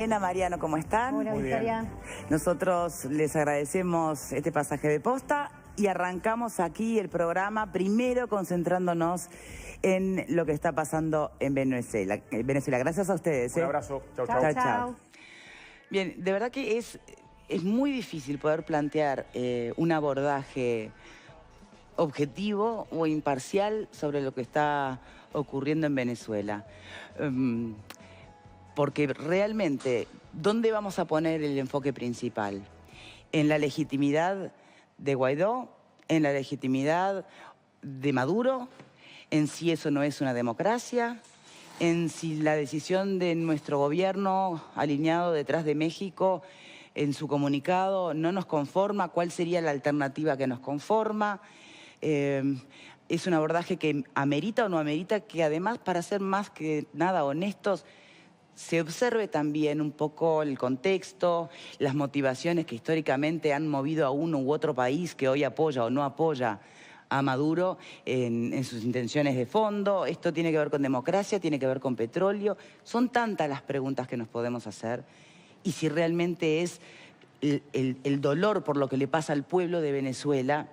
Mariano, ¿cómo están? Hola, Victoria. Nosotros les agradecemos este pasaje de posta y arrancamos aquí el programa, primero concentrándonos en lo que está pasando en Venezuela. Gracias a ustedes. Un abrazo. Chau, chau. Chau, chau. Bien, de verdad que es muy difícil poder plantear un abordaje objetivo o imparcial sobre lo que está ocurriendo en Venezuela. Porque realmente, ¿dónde vamos a poner el enfoque principal? ¿En la legitimidad de Guaidó? ¿En la legitimidad de Maduro? ¿En si eso no es una democracia? ¿En si la decisión de nuestro gobierno alineado detrás de México en su comunicado no nos conforma? ¿Cuál sería la alternativa que nos conforma? Es un abordaje que amerita o no amerita que además, para ser más que nada honestos, se observe también un poco el contexto, las motivaciones que históricamente han movido a uno u otro país que hoy apoya o no apoya a Maduro en sus intenciones de fondo. Esto tiene que ver con democracia, tiene que ver con petróleo. Son tantas las preguntas que nos podemos hacer. Y si realmente es el dolor por lo que le pasa al pueblo de Venezuela,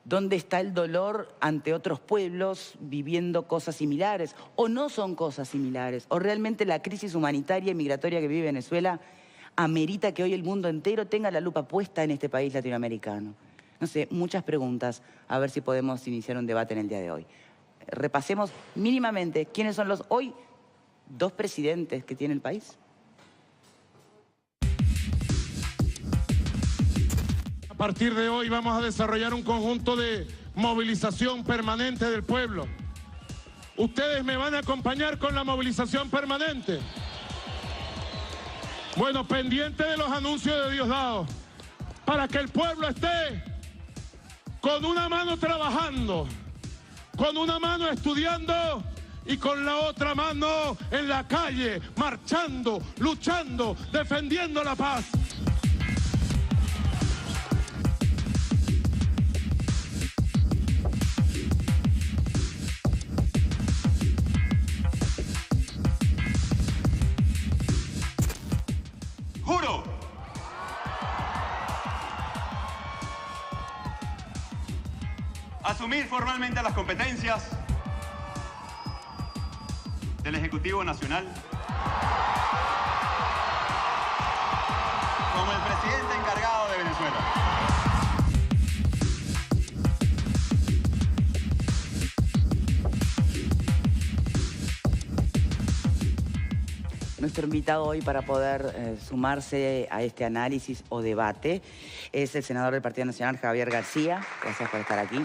¿dónde está el dolor ante otros pueblos viviendo cosas similares? ¿O no son cosas similares? ¿O realmente la crisis humanitaria y migratoria que vive Venezuela amerita que hoy el mundo entero tenga la lupa puesta en este país latinoamericano? No sé, muchas preguntas. A ver si podemos iniciar un debate en el día de hoy. Repasemos mínimamente quiénes son los hoy 2 presidentes que tiene el país. A partir de hoy vamos a desarrollar un conjunto de movilización permanente del pueblo. ¿Ustedes me van a acompañar con la movilización permanente? Bueno, pendiente de los anuncios de Diosdado, para que el pueblo esté con una mano trabajando, con una mano estudiando y con la otra mano en la calle, marchando, luchando, defendiendo la paz. Juro asumir formalmente las competencias del Ejecutivo Nacional como el presidente encargado de Venezuela. Nuestro invitado hoy para poder sumarse a este análisis o debate es el senador del Partido Nacional, Javier García. Gracias por estar aquí.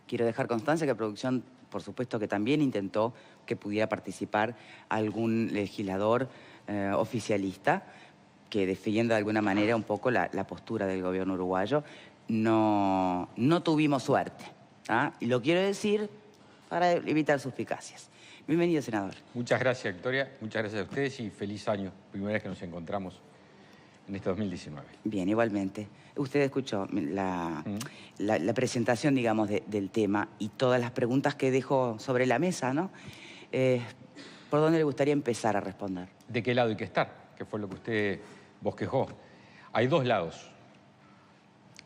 Quiero dejar constancia que producción, por supuesto, que también intentó que pudiera participar algún legislador oficialista que defienda de alguna manera un poco la postura del gobierno uruguayo. No tuvimos suerte, ¿ah? Y lo quiero decir para evitar suspicacias. Bienvenido, senador. Muchas gracias, Victoria. Muchas gracias a ustedes y feliz año. Primera vez que nos encontramos en este 2019. Bien, igualmente. Usted escuchó la presentación, digamos, del tema y todas las preguntas que dejó sobre la mesa, ¿no? ¿Por dónde le gustaría empezar a responder? ¿De qué lado hay que estar? Que fue lo que usted bosquejó. Hay 2 lados.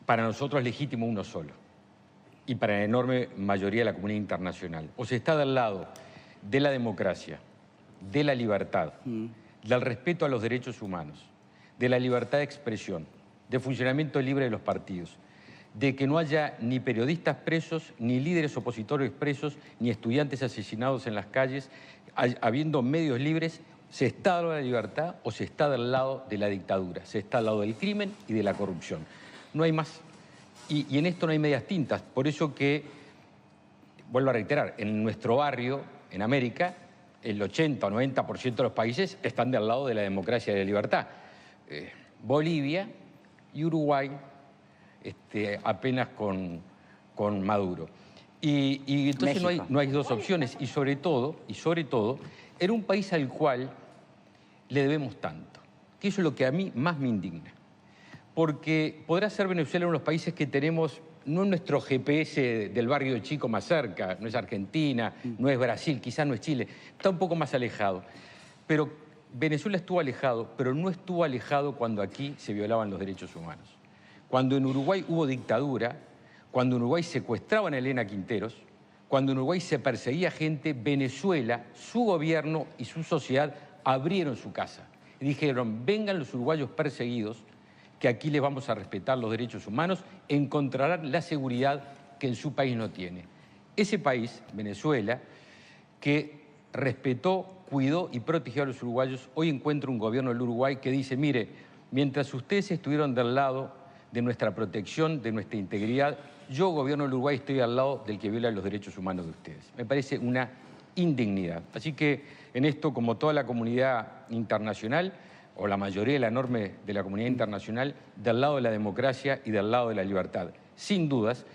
Para nosotros es legítimo uno solo. Y para la enorme mayoría de la comunidad internacional. O se está del lado de la democracia, de la libertad, del respeto a los derechos humanos, de la libertad de expresión, de funcionamiento libre de los partidos, de que no haya ni periodistas presos, ni líderes opositores presos, ni estudiantes asesinados en las calles, habiendo medios libres. ¿Se está del lado de la libertad o se está del lado de la dictadura? Se está al lado del crimen y de la corrupción. No hay más. Y en esto no hay medias tintas. Por eso que, vuelvo a reiterar, en nuestro barrio, en América, el 80 o 90% de los países están del lado de la democracia y de la libertad. Bolivia y Uruguay apenas con Maduro. Y entonces no hay 2 opciones. Y sobre todo, era un país al cual le debemos tanto. Que eso es lo que a mí más me indigna. Porque podrá ser Venezuela uno de los países que tenemos no es nuestro GPS del barrio chico más cerca, no es Argentina, no es Brasil, quizás no es Chile, está un poco más alejado. Pero Venezuela estuvo alejado, pero no estuvo alejado cuando aquí se violaban los derechos humanos. Cuando en Uruguay hubo dictadura, cuando en Uruguay secuestraban a Elena Quinteros, cuando en Uruguay se perseguía gente, Venezuela, su gobierno y su sociedad abrieron su casa. Y dijeron, vengan los uruguayos perseguidos, que aquí les vamos a respetar los derechos humanos, encontrarán la seguridad que en su país no tiene. Ese país, Venezuela, que respetó, cuidó y protegió a los uruguayos, hoy encuentra un gobierno del Uruguay que dice, mire, mientras ustedes estuvieron del lado de nuestra protección, de nuestra integridad, yo, gobierno del Uruguay, estoy al lado del que viola los derechos humanos de ustedes. Me parece una indignidad. Así que en esto, como toda la comunidad internacional, o la mayoría, la enorme de la comunidad internacional, del lado de la democracia y del lado de la libertad. Sin dudas,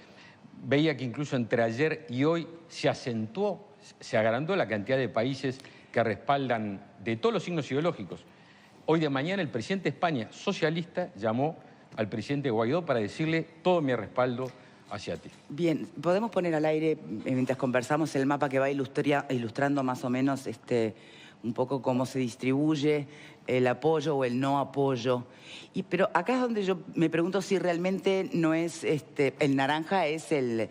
veía que incluso entre ayer y hoy se acentuó, se agrandó la cantidad de países que respaldan de todos los signos ideológicos. Hoy de mañana el presidente de España, socialista, llamó al presidente Guaidó para decirle todo mi respaldo hacia ti. Bien, podemos poner al aire, mientras conversamos, el mapa que va ilustrando más o menos un poco cómo se distribuye el apoyo o el no apoyo. Pero acá es donde yo me pregunto si realmente no es, el naranja es el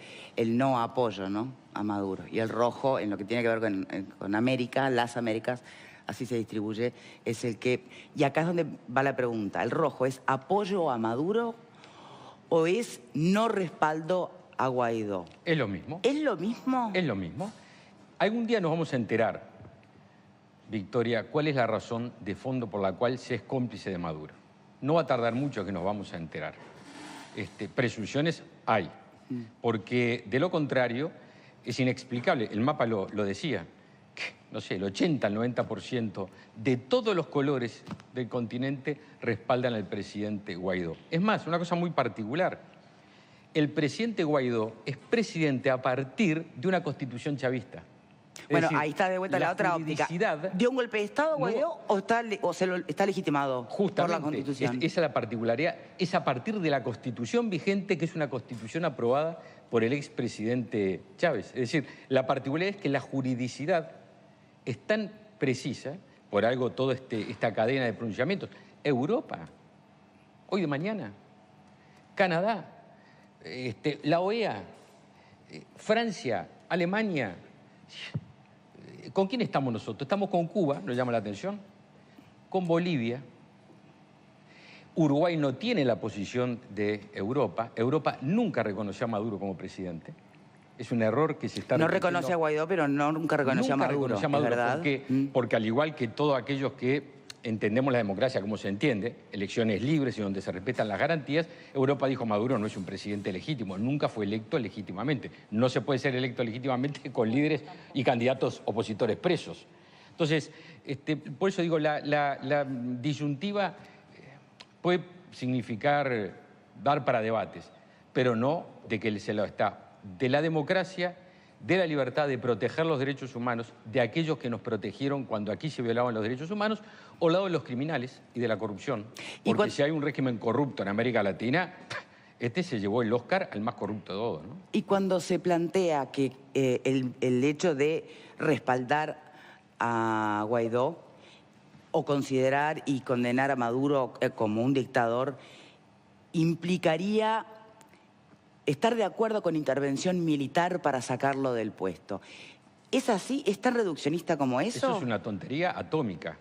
no apoyo, ¿no?, a Maduro. Y el rojo, en lo que tiene que ver con América, las Américas, así se distribuye, es el que... Y acá es donde va la pregunta. ¿El rojo es apoyo a Maduro o es no respaldo a Guaidó? Es lo mismo. ¿Es lo mismo? Es lo mismo. Algún día nos vamos a enterar, Victoria, cuál es la razón de fondo por la cual se es cómplice de Maduro. No va a tardar mucho que nos vamos a enterar. Presunciones hay, porque de lo contrario es inexplicable. El mapa lo decía, que, no sé, el 80, el 90% de todos los colores del continente respaldan al presidente Guaidó. Es más, una cosa muy particular. El presidente Guaidó es presidente a partir de una constitución chavista. Bueno, decir, ahí está de vuelta la otra óptica. ¿Dio un golpe de Estado, Guaidó, o está legitimado por la Constitución? Esa es la particularidad. Es a partir de la Constitución vigente, que es una Constitución aprobada por el expresidente Chávez. Es decir, la particularidad es que la juridicidad es tan precisa, por algo toda esta cadena de pronunciamientos. Europa, hoy de mañana, Canadá, la OEA, Francia, Alemania. ¿Con quién estamos nosotros? Estamos con Cuba, nos llama la atención, con Bolivia. Uruguay no tiene la posición de Europa. Europa nunca reconoció a Maduro como presidente. Es un error que se está No repitiendo. reconoce a Guaidó, pero nunca reconoció a Maduro, reconoció a Maduro, ¿es verdad? porque al igual que todos aquellos que entendemos la democracia como se entiende, elecciones libres y donde se respetan las garantías, Europa dijo Maduro no es un presidente legítimo, nunca fue electo legítimamente. No se puede ser electo legítimamente con líderes y candidatos opositores presos. Entonces, por eso digo, la disyuntiva puede significar dar para debates, pero no de que se lo está de la democracia, de la libertad de proteger los derechos humanos, de aquellos que nos protegieron cuando aquí se violaban los derechos humanos, o al lado de los criminales y de la corrupción. Porque si hay un régimen corrupto en América Latina, se llevó el Oscar al más corrupto de todos, ¿no? Y cuando se plantea que el hecho de respaldar a Guaidó o considerar y condenar a Maduro como un dictador, implicaría estar de acuerdo con intervención militar para sacarlo del puesto. ¿Es así? ¿Es tan reduccionista como eso? Eso es una tontería atómica.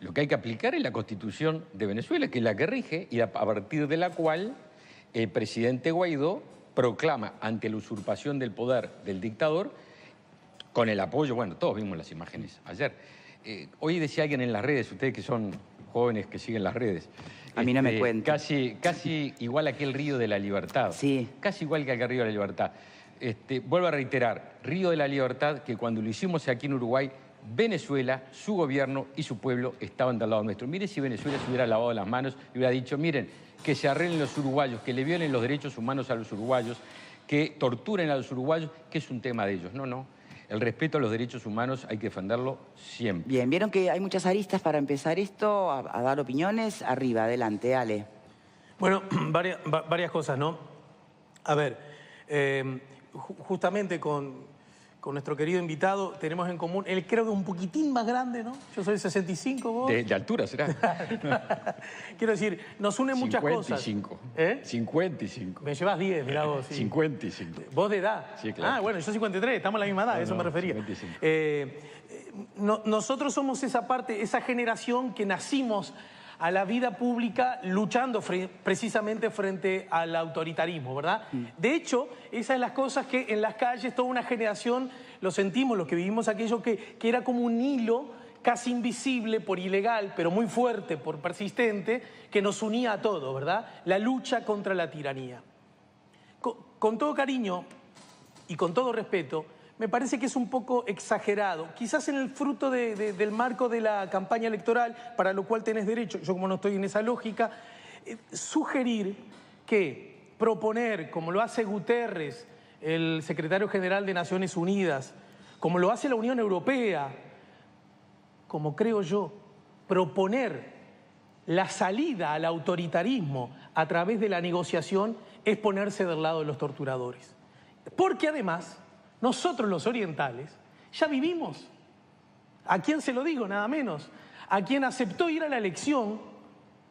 Lo que hay que aplicar es la Constitución de Venezuela, que es la que rige y a partir de la cual el presidente Guaidó proclama ante la usurpación del poder del dictador, con el apoyo, bueno, todos vimos las imágenes ayer. Hoy decía alguien en las redes, ustedes que son jóvenes que siguen las redes, a mí no me cuenta. Casi igual a aquel Río de la Libertad. Sí. Casi igual que aquel Río de la Libertad. Vuelvo a reiterar, Río de la Libertad, que cuando lo hicimos aquí en Uruguay, Venezuela, su gobierno y su pueblo estaban del lado nuestro. Mire si Venezuela se hubiera lavado las manos y hubiera dicho, miren, que se arreglen los uruguayos, que le violen los derechos humanos a los uruguayos, que torturen a los uruguayos, que es un tema de ellos. No, no. El respeto a los derechos humanos hay que defenderlo siempre. Bien, vieron que hay muchas aristas para empezar esto, a dar opiniones. Arriba, adelante, Ale. Bueno, varias cosas, ¿no? A ver, justamente con con nuestro querido invitado tenemos en común, él creo que un poquitín más grande, ¿no? Yo soy 65, vos. De altura será. Quiero decir, nos unen muchas cosas. 55. ¿Eh? 55. Me llevas 10, mirá vos. Sí. 55. ¿Vos de edad? Sí, claro. Ah, bueno, yo 53, estamos a la misma edad, eso me refería. 55. Nosotros somos esa parte, esa generación que nacimos a la vida pública luchando precisamente frente al autoritarismo, ¿verdad? De hecho, esas son las cosas que en las calles toda una generación lo sentimos, los que vivimos aquello que era como un hilo casi invisible por ilegal, pero muy fuerte por persistente, que nos unía a todos, ¿verdad? La lucha contra la tiranía. Con todo cariño y con todo respeto, me parece que es un poco exagerado, quizás en el fruto del marco de la campaña electoral, para lo cual tenés derecho, yo como no estoy en esa lógica, sugerir que proponer, como lo hace Guterres, el secretario general de Naciones Unidas, como lo hace la Unión Europea, como creo yo, proponer la salida al autoritarismo a través de la negociación es ponerse del lado de los torturadores. Porque además, nosotros los orientales ya vivimos. ¿A quién se lo digo? Nada menos. A quien aceptó ir a la elección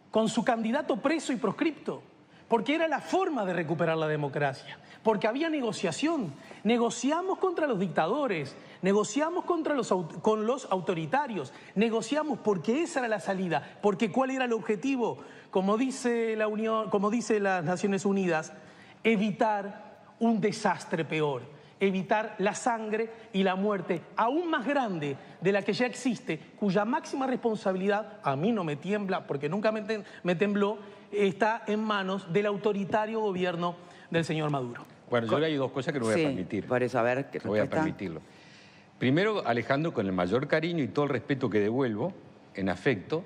con su candidato preso y proscripto. Porque era la forma de recuperar la democracia. Porque había negociación. Negociamos contra los dictadores. Negociamos con los autoritarios. Negociamos porque esa era la salida. Porque ¿cuál era el objetivo? Como dice la Unión, como dice las Naciones Unidas, evitar un desastre peor. Evitar la sangre y la muerte aún más grande de la que ya existe, cuya máxima responsabilidad, a mí no me tiembla porque nunca me tembló, está en manos del autoritario gobierno del señor Maduro. Bueno, yo hay dos cosas que no voy a permitir. Por eso, a ver, ¿qué no voy a permitirlo. Primero, Alejandro, con el mayor cariño y todo el respeto que devuelvo, en afecto,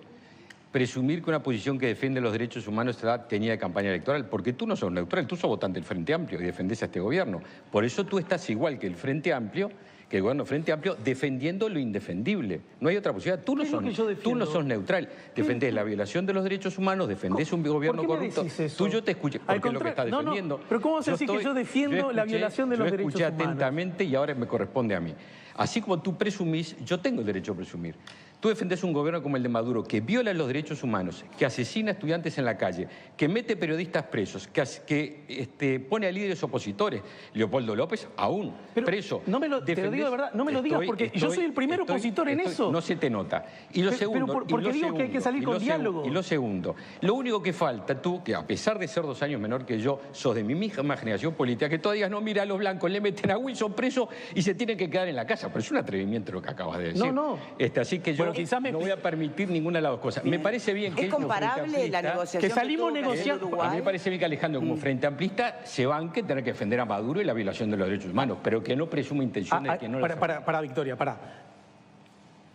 presumir que una posición que defiende los derechos humanos tenía de campaña electoral, porque tú no sos neutral, tú sos votante del Frente Amplio y defendés a este gobierno. Por eso tú estás igual que el Frente Amplio, que el gobierno Frente Amplio, defendiendo lo indefendible. No hay otra posibilidad. Tú no sos neutral. Defendés la violación de los derechos humanos, defendés un gobierno corrupto. Tú yo te escuché, porque es lo que estás defendiendo. Pero ¿cómo se dice que yo defiendo la violación de los derechos humanos? Yo escuché atentamente y ahora me corresponde a mí. Así como tú presumís, yo tengo el derecho a presumir. Tú defendés un gobierno como el de Maduro, que viola los derechos humanos, que asesina a estudiantes en la calle, que mete periodistas presos, que pone a líderes opositores. Leopoldo López, aún preso. Te lo digo de verdad, no me lo digas, porque yo soy el primer opositor en eso. No se te nota. Y lo segundo... Porque digo que hay que salir con diálogo. Y lo segundo, lo único que falta, tú, que a pesar de ser 2 años menor que yo, sos de mi misma generación política, que todavía no, mira, a los blancos le meten a Wilson preso y se tienen que quedar en la casa. Pero es un atrevimiento lo que acabas de decir. Así que yo no voy a permitir ninguna de las dos cosas. Me parece bien que... ¿Es comparable la negociación que salimos negociando? A mí me parece bien que Alejandro, como Frente Amplista, se banque tener que defender a Maduro y la violación de los derechos humanos, pero que no presuma intenciones que no las... Para, Victoria, para.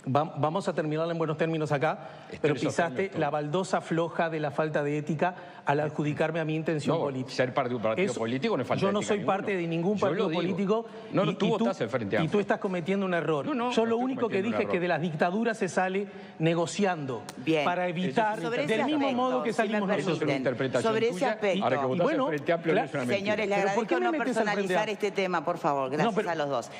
Vamos a terminar en buenos términos acá, pero pisaste la baldosa floja de la falta de ética al adjudicarme a mi intención política. Ser parte de un partido político no es falta de ética. Yo no soy parte de ningún partido político. Tú estás al Frente Amplio. Y tú estás cometiendo un error. Yo lo único que dije es que de las dictaduras se sale negociando para evitar, del mismo modo que salimos nosotros. Es una interpretación sobre ese aspecto. Ahora que votás al Frente Amplio no es una mentira. Señores, le agradezco no personalizar este tema, por favor. Gracias a los dos.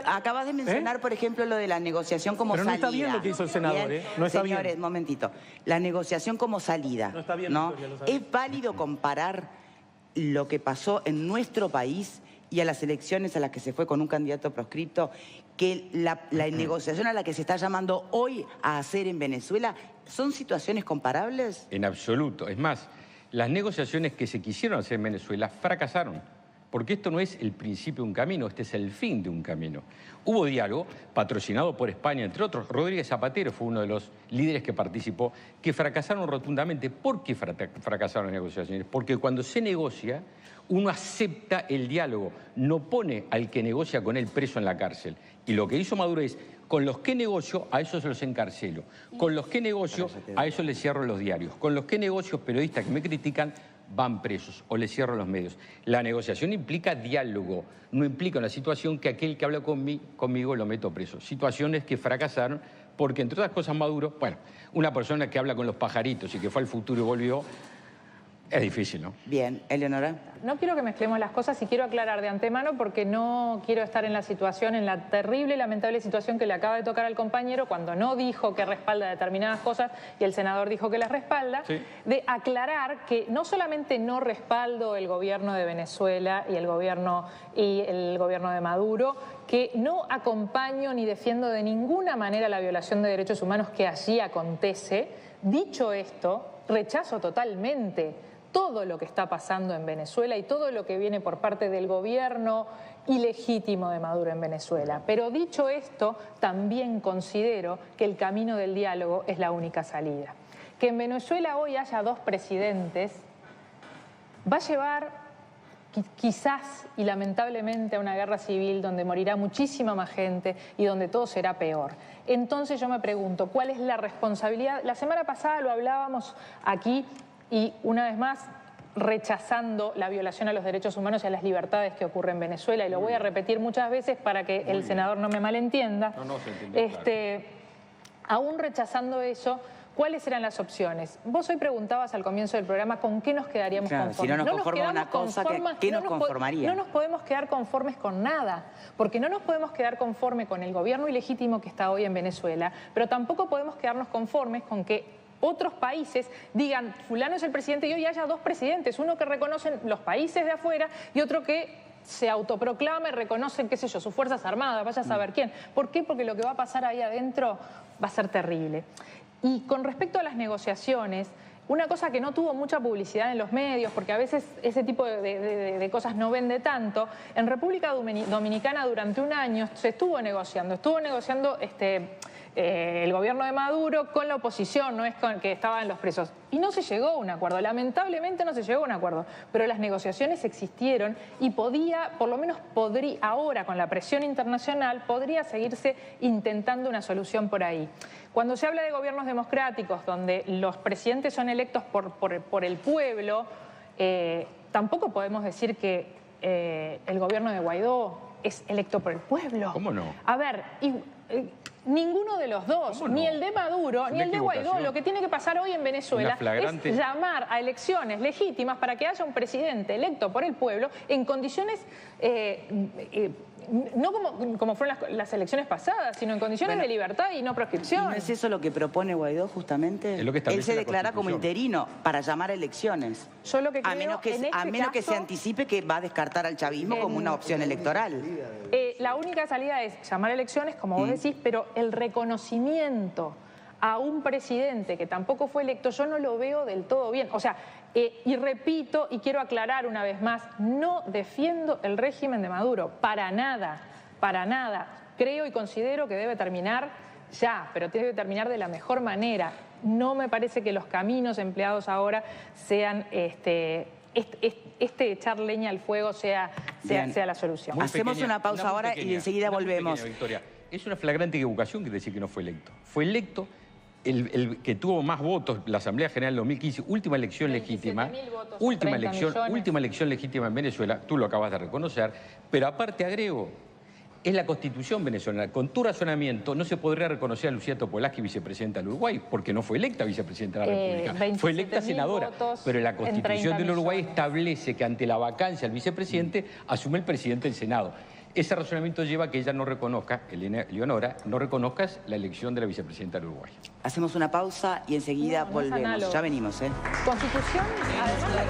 Acabas de mencionar, por ejemplo, lo de la negociación como salida. Está bien lo que hizo el senador, No está Señores, bien. momentito. La negociación como salida. No está bien, ¿no? Victoria, lo sabes. ¿Es válido comparar lo que pasó en nuestro país y a las elecciones a las que se fue con un candidato proscripto, que la negociación a la que se está llamando hoy a hacer en Venezuela, son situaciones comparables? En absoluto. Es más, las negociaciones que se quisieron hacer en Venezuela fracasaron. Porque esto no es el principio de un camino, este es el fin de un camino. Hubo diálogo, patrocinado por España, entre otros. Rodríguez Zapatero fue uno de los líderes que participó, que fracasaron rotundamente. ¿Por qué fracasaron las negociaciones? Porque cuando se negocia, uno acepta el diálogo, no pone al que negocia con él preso en la cárcel. Y lo que hizo Maduro es, con los que negocio, a esos los encarcelo. Con los que negocio, a esos les cierro los diarios. Con los que negocio, periodistas que me critican, van presos o les cierro los medios. La negociación implica diálogo, no implica una situación que aquel que habla conmigo lo meto preso. Situaciones que fracasaron porque, entre otras cosas, Maduro, bueno, una persona que habla con los pajaritos y que fue al futuro y volvió, Es difícil, ¿no? Bien, Eleonora. No quiero que mezclemos las cosas y quiero aclarar de antemano porque no quiero estar en la situación, en la terrible y lamentable situación que le acaba de tocar al compañero cuando no dijo que respalda determinadas cosas y el senador dijo que las respalda, sí, de aclarar que no solamente no respaldo el gobierno de Venezuela y el gobierno de Maduro, que no acompaño ni defiendo de ninguna manera la violación de derechos humanos que allí acontece. Dicho esto, rechazo totalmente todo lo que está pasando en Venezuela y todo lo que viene por parte del gobierno ilegítimo de Maduro en Venezuela. Pero dicho esto, también considero que el camino del diálogo es la única salida. Que en Venezuela hoy haya dos presidentes va a llevar quizás y lamentablemente a una guerra civil donde morirá muchísima más gente y donde todo será peor. Entonces yo me pregunto, ¿cuál es la responsabilidad? La semana pasada lo hablábamos aquí y una vez más rechazando la violación a los derechos humanos y a las libertades que ocurre en Venezuela, y lo voy a repetir muchas veces para que el senador no me malentienda. No, se entiende, claro. Aún rechazando eso, ¿cuáles eran las opciones? Vos hoy preguntabas al comienzo del programa con qué nos quedaríamos conformes. Si no nos conforma una cosa, ¿qué nos conformaría? No nos podemos quedar conformes con nada, porque no nos podemos quedar conformes con el gobierno ilegítimo que está hoy en Venezuela, pero tampoco podemos quedarnos conformes con que otros países digan, fulano es el presidente y hoy haya dos presidentes, uno que reconocen los países de afuera y otro que se autoproclama y reconocen, qué sé yo, sus Fuerzas Armadas, vaya a saber quién. ¿Por qué? Porque lo que va a pasar ahí adentro va a ser terrible. Y con respecto a las negociaciones, una cosa que no tuvo mucha publicidad en los medios, porque a veces ese tipo de cosas no vende tanto, en República Dominicana durante un año se estuvo negociando el gobierno de Maduro con la oposición, no es con que estaban los presos. Y no se llegó a un acuerdo, lamentablemente no se llegó a un acuerdo, pero las negociaciones existieron y por lo menos ahora con la presión internacional, podría seguirse intentando una solución por ahí. Cuando se habla de gobiernos democráticos, donde los presidentes son electos por el pueblo, tampoco podemos decir que el gobierno de Guaidó es electo por el pueblo. ¿Cómo no? A ver, ninguno de los dos, no? Ni el de Maduro, ni el de Guaidó. Lo que tiene que pasar hoy en Venezuela es llamar a elecciones legítimas para que haya un presidente electo por el pueblo en condiciones, no como fueron las elecciones pasadas, sino en condiciones de libertad y no proscripción. ¿Y no es eso lo que propone Guaidó justamente? Es lo que él se declara como interino para llamar a elecciones. Yo lo que creo, a menos que se anticipe que va a descartar al chavismo como una opción electoral. La única salida es llamar a elecciones, como vos decís, pero el reconocimiento a un presidente que tampoco fue electo, yo no lo veo del todo bien. O sea, y repito y quiero aclarar una vez más, no defiendo el régimen de Maduro, para nada, para nada. Creo y considero que debe terminar ya, pero tiene que terminar de la mejor manera. No me parece que los caminos empleados ahora sean echar leña al fuego sea la solución. Hacemos una pausa ahora y enseguida volvemos. Victoria, es una flagrante equivocación que decir que no fue electo. Fue electo el que tuvo más votos, la Asamblea General del 2015, última elección legítima, última elección legítima en Venezuela, tú lo acabas de reconocer, pero aparte agrego, es la Constitución venezolana. Con tu razonamiento no se podría reconocer a Lucía Topolansky vicepresidenta del Uruguay, porque no fue electa vicepresidenta de la República, fue electa senadora. Pero la Constitución del Uruguay establece que ante la vacancia del vicepresidente asume el presidente del Senado. Ese razonamiento lleva a que ella no reconozca, Eleonora, no reconozcas la elección de la vicepresidenta del Uruguay. Hacemos una pausa y enseguida volvemos. Ya venimos, Constitución, además